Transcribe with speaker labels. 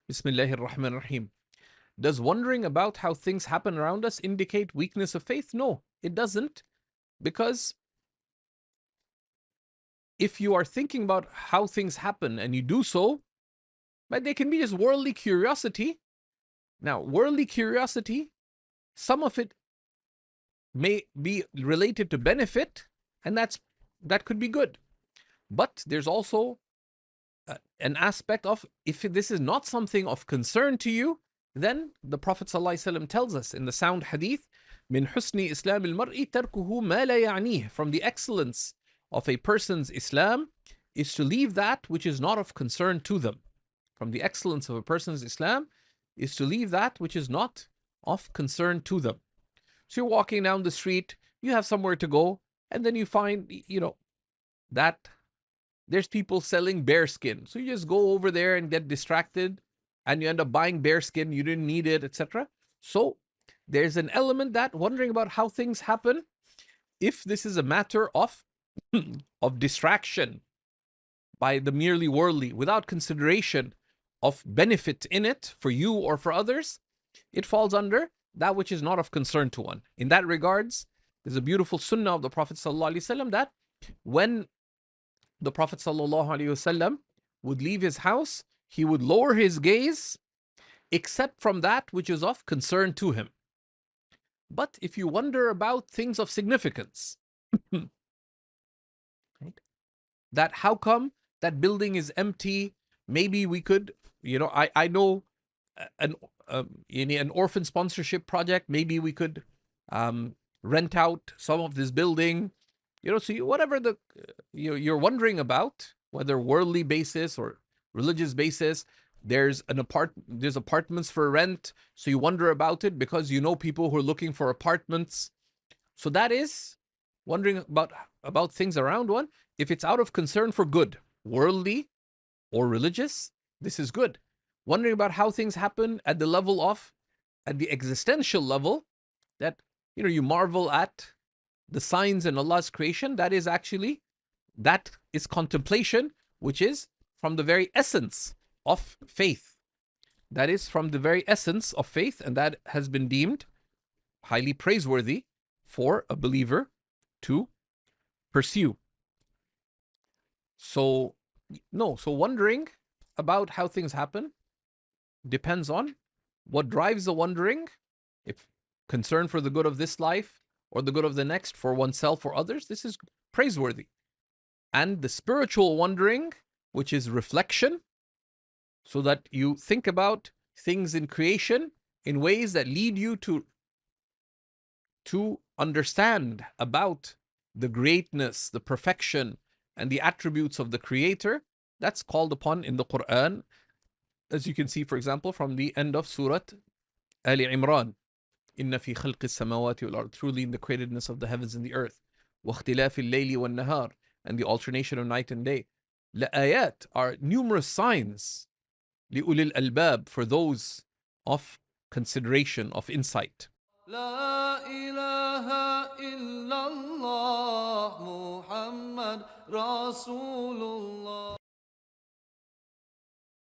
Speaker 1: Bismillahir Rahmanir Rahim. Does wondering about how things happen around us indicate weakness of faith? No, it doesn't. Because if you are thinking about how things happen and you do so, but they can be just worldly curiosity. Now, worldly curiosity, some of it may be related to benefit, and that could be good. But there's also an aspect of, if this is not something of concern to you, then the Prophet ﷺ tells us in the sound hadith, من حسن إسلام المرء تركه ما لا يعنيه. From the excellence of a person's Islam is to leave that which is not of concern to them. From the excellence of a person's Islam is to leave that which is not of concern to them. So you're walking down the street, you have somewhere to go, and then you find, that there's people selling bear skin. So you just go over there and get distracted, and you end up buying bear skin, you didn't need it, etc. So there's an element that wondering about how things happen, if this is a matter of of distraction by the merely worldly, without consideration of benefit in it for you or for others, it falls under that which is not of concern to one. In that regards, there's a beautiful sunnah of the Prophet ﷺ that when the Prophet ﷺ would leave his house, he would lower his gaze except from that which is of concern to him. But if you wonder about things of significance, right, that how come that building is empty? Maybe we could, I know an an orphan sponsorship project. Maybe we could rent out some of this building. So whatever you're wondering about, whether worldly basis or religious basis, there's apartments for rent. So you wonder about it because you know people who are looking for apartments. So that is wondering about things around one. If it's out of concern for good, worldly or religious, this is good. Wondering about how things happen at the existential level, that you marvel at the signs in Allah's creation, that is contemplation, which is from the very essence of faith. That is from the very essence of faith, and that has been deemed highly praiseworthy for a believer to pursue. So wondering about how things happen depends on what drives the wondering. If concern for the good of this life or the good of the next, for oneself or others, this is praiseworthy. And the spiritual wondering, which is reflection, so that you think about things in creation in ways that lead you to understand about the greatness, the perfection, and the attributes of the Creator, that's called upon in the Quran, as you can see, for example, from the end of Surah Ali Imran. إِنَّ فِي خَلْقِ السَّمَاوَاتِ وَالْأَرْضِ, truly in the createdness of the heavens and the earth. وَاخْتِلَافِ اللَّيْلِ وَالنَّهَارِ, and the alternation of night and day. لَآيَاتٍ, are numerous signs. لِأُولِي الْأَلْبَابِ, for those of consideration, of insight.
Speaker 2: لا إله إلا الله محمد رسول الله.